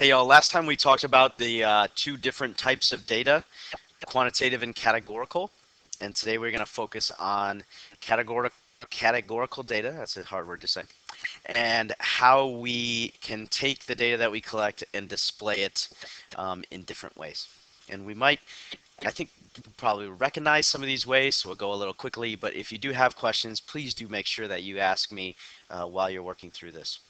Hey y'all, last time we talked about the two different types of data, quantitative and categorical, and today we're going to focus on categorical data, that's a hard word to say, and how we can take the data that we collect and display it in different ways. And I think you probably recognize some of these ways, so we'll go a little quickly, but if you do have questions, please do make sure that you ask me while you're working through this.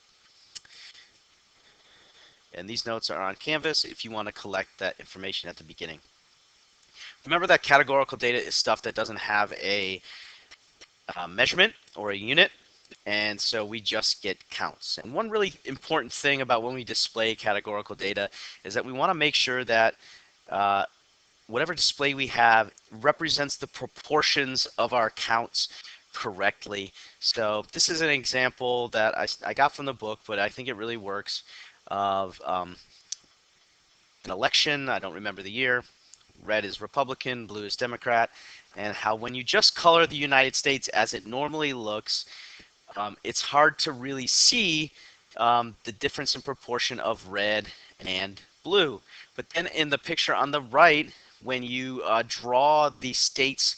And these notes are on Canvas if you want to collect that information at the beginning. Remember that categorical data is stuff that doesn't have a measurement or a unit, and so we just get counts. And one really important thing about when we display categorical data is that we want to make sure that whatever display we have represents the proportions of our counts correctly. So this is an example that I got from the book, but I think it really works, of an election. I don't remember the year. Red is Republican, blue is Democrat, and how when you just color the United States as it normally looks, it's hard to really see the difference in proportion of red and blue. But then in the picture on the right, when you draw the states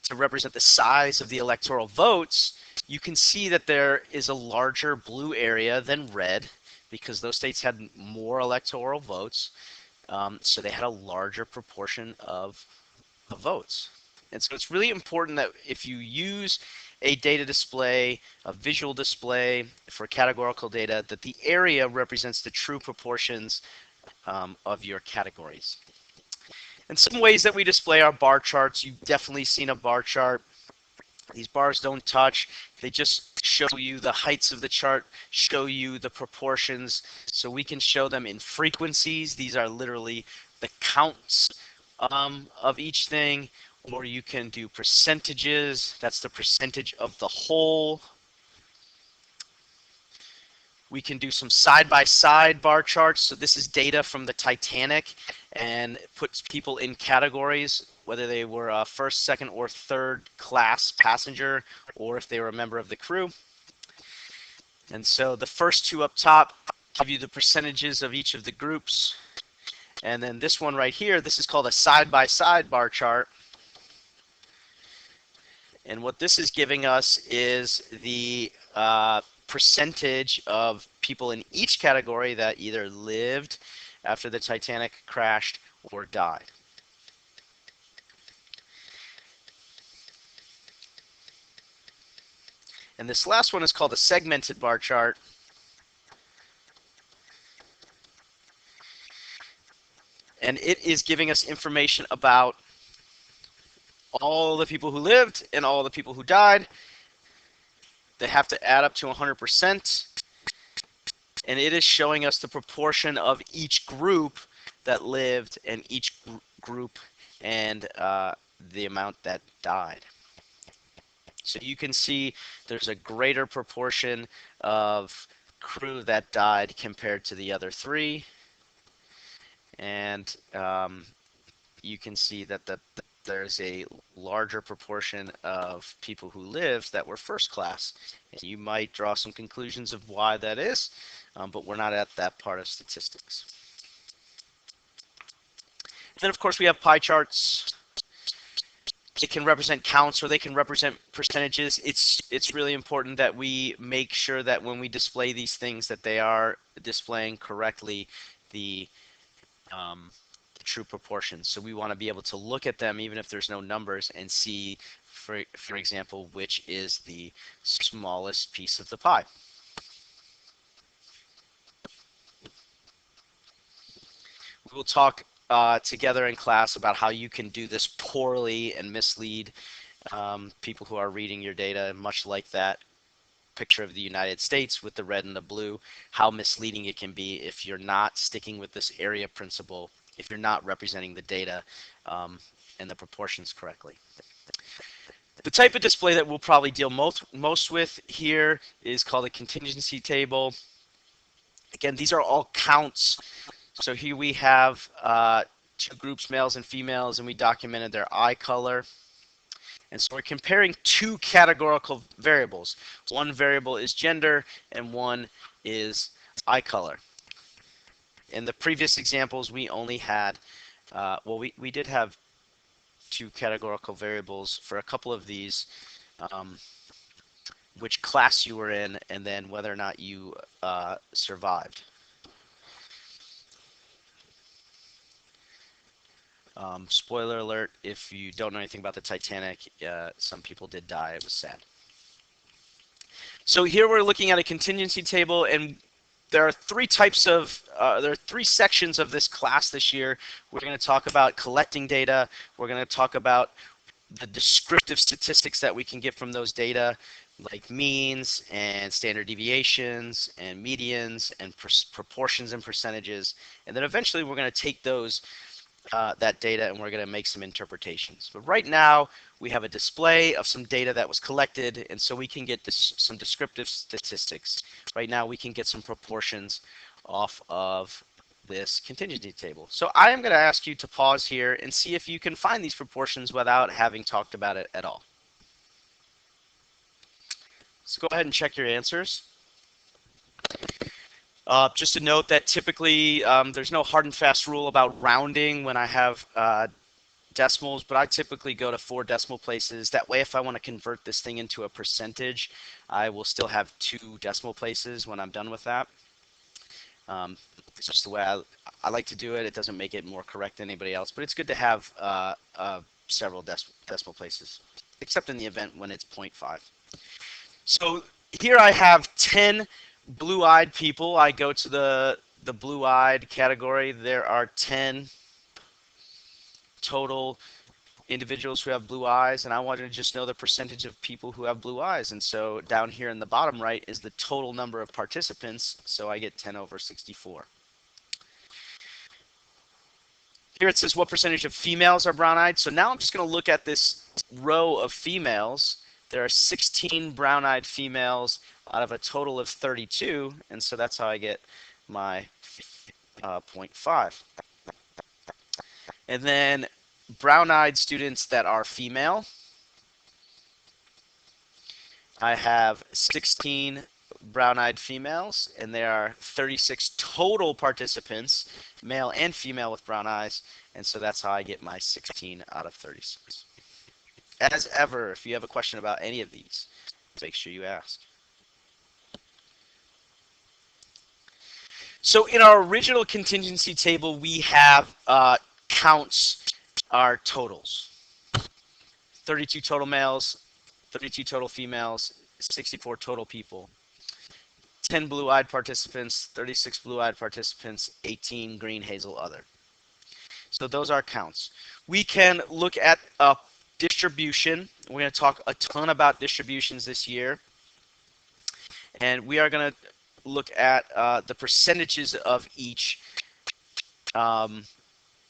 to represent the size of the electoral votes, you can see that there is a larger blue area than red because those states had more electoral votes. So they had a larger proportion of votes. And so it's really important that if you use a data display, a visual display for categorical data, that the area represents the true proportions of your categories. And some ways that we display our bar charts, you've definitely seen a bar chart. These bars don't touch. They just show you the heights of the chart, show you the proportions. So we can show them in frequencies. These are literally the counts of each thing. Or you can do percentages. That's the percentage of the whole. We can do some side-by-side bar charts. So this is data from the Titanic, and it puts people in categories, whether they were a first, second, or third class passenger, or if they were a member of the crew. And so the first two up top give you the percentages of each of the groups. And then this one right here, this is called a side-by-side bar chart. And what this is giving us is the percentage of people in each category that either lived after the Titanic crashed or died. And this last one is called a segmented bar chart. And it is giving us information about all the people who lived and all the people who died. They have to add up to 100%. And it is showing us the proportion of each group that lived and each group and the amount that died. So you can see there's a greater proportion of crew that died compared to the other three. And you can see that there's a larger proportion of people who lived that were first class. And you might draw some conclusions of why that is, but we're not at that part of statistics. Then, of course, we have pie charts. It can represent counts or they can represent percentages. It's really important that we make sure that when we display these things that they are displaying correctly the true proportions. So we want to be able to look at them even if there's no numbers and see, for example, which is the smallest piece of the pie. We will talk together in class about how you can do this poorly and mislead people who are reading your data, much like that picture of the United States with the red and the blue, how misleading it can be if you're not sticking with this area principle, if you're not representing the data and the proportions correctly. The type of display that we'll probably deal most with here is called a contingency table. Again, these are all counts. So here we have two groups, males and females, and we documented their eye color. And so we're comparing two categorical variables. One variable is gender and one is eye color. In the previous examples, we only had, well, we did have two categorical variables for a couple of these, um, which class you were in, and then whether or not you survived. Spoiler alert, if you don't know anything about the Titanic, some people did die. It was sad. So here we're looking at a contingency table, and there are there are three sections of this class this year. We're going to talk about collecting data. We're going to talk about the descriptive statistics that we can get from those data, like means and standard deviations and medians and proportions and percentages. And then eventually we're going to take that data and we're going to make some interpretations. But right now we have a display of some data that was collected, and so we can get some descriptive statistics. Right now we can get some proportions off of this contingency table. So I am going to ask you to pause here and see if you can find these proportions without having talked about it at all. So go ahead and check your answers. Just to note that typically there's no hard and fast rule about rounding when I have decimals, but I typically go to 4 decimal places. That way, if I want to convert this thing into a percentage, I will still have 2 decimal places when I'm done with that. It's just the way I like to do it. It doesn't make it more correct than anybody else, but it's good to have several decimal places, except in the event when it's 0.5. So here I have 10 blue-eyed people. I go to the blue-eyed category. There are 10 total individuals who have blue eyes, and I wanted to just know the percentage of people who have blue eyes. And so down here in the bottom right is the total number of participants, so I get 10 over 64. Here it says what percentage of females are brown-eyed. So now I'm just going to look at this row of females. There are 16 brown-eyed females out of a total of 32, and so that's how I get my 0.5. And then brown-eyed students that are female, I have 16 brown-eyed females, and there are 36 total participants, male and female with brown eyes, and so that's how I get my 16 out of 36. As ever, if you have a question about any of these, make sure you ask. So in our original contingency table, we have counts our totals. 32 total males, 32 total females, 64 total people. 10 blue-eyed participants, 36 blue-eyed participants, 18 green, hazel, other. So those are counts. We can look at a distribution. We're going to talk a ton about distributions this year. And we are going to look at the percentages of each,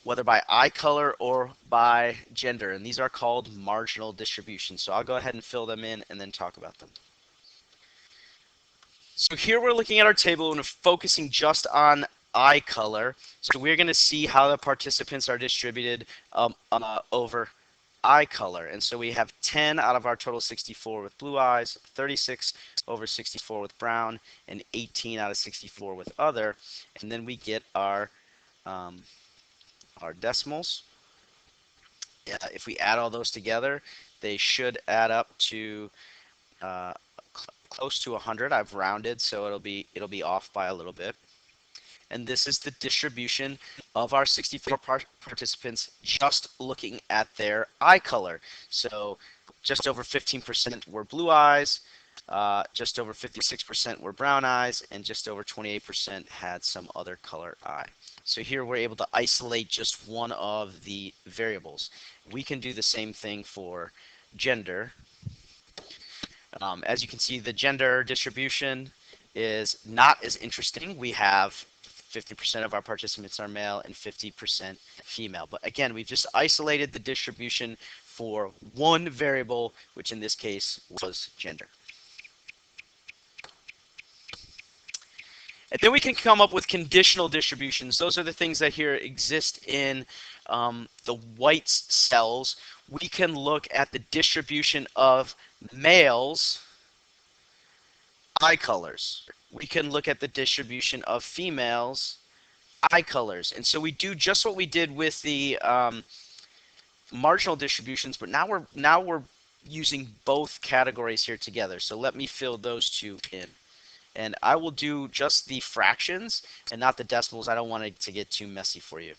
whether by eye color or by gender. And these are called marginal distributions. So I'll go ahead and fill them in and then talk about them. So here we're looking at our table and we're focusing just on eye color. So we're going to see how the participants are distributed over eye color. And so we have 10 out of our total 64 with blue eyes, 36 over 64 with brown, and 18 out of 64 with other. And then we get our decimals. If we add all those together, they should add up to close to 100. I've rounded, so it'll be off by a little bit. And this is the distribution of our 64 participants just looking at their eye color. So just over 15% were blue eyes, just over 56% were brown eyes, and just over 28% had some other color eye. So here we're able to isolate just one of the variables. We can do the same thing for gender. As you can see, the gender distribution is not as interesting. We have 50% of our participants are male and 50% female. But again, we've just isolated the distribution for one variable, which in this case was gender. And then we can come up with conditional distributions. Those are the things that here exist in the white cells. We can look at the distribution of males' eye colors. We can look at the distribution of females' eye colors. And so we do just what we did with the marginal distributions, but now we're using both categories here together. So let me fill those two in. And I will do just the fractions and not the decimals. I don't want it to get too messy for you.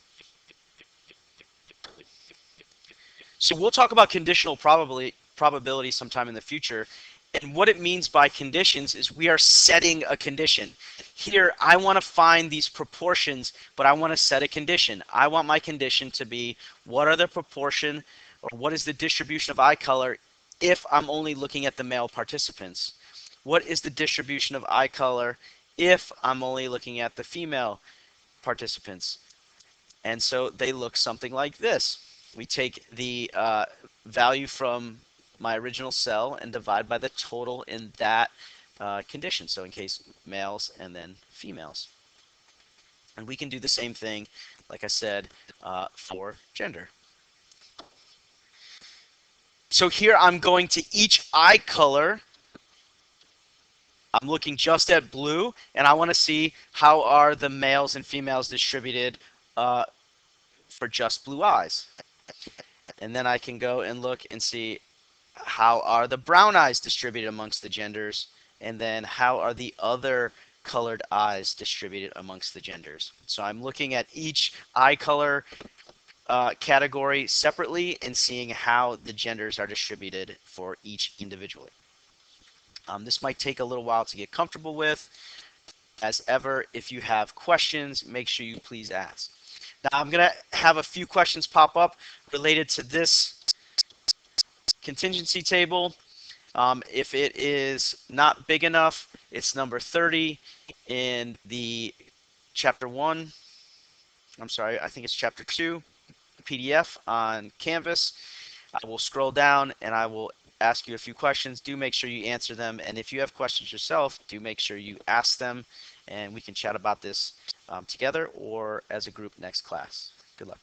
So we'll talk about conditional probability sometime in the future. And what it means by conditions is we are setting a condition. Here, I want to find these proportions, but I want to set a condition. I want my condition to be what are the proportion or what is the distribution of eye color if I'm only looking at the male participants? What is the distribution of eye color if I'm only looking at the female participants? And so they look something like this. We take the value from my original cell and divide by the total in that condition. So in case males and then females. And we can do the same thing, like I said, for gender. So here I'm going to each eye color. I'm looking just at blue, and I want to see how are the males and females distributed for just blue eyes. And then I can go and look and see how are the brown eyes distributed amongst the genders, and then how are the other colored eyes distributed amongst the genders. So I'm looking at each eye color category separately and seeing how the genders are distributed for each individually. This might take a little while to get comfortable with. As ever, if you have questions, make sure you please ask. Now I'm going to have a few questions pop up related to this contingency table. If it is not big enough, it's number 30 in the chapter 1. I'm sorry, I think it's chapter 2 PDF on Canvas. I will scroll down and I will ask you a few questions. Do make sure you answer them. And if you have questions yourself, do make sure you ask them. And we can chat about this together or as a group next class. Good luck.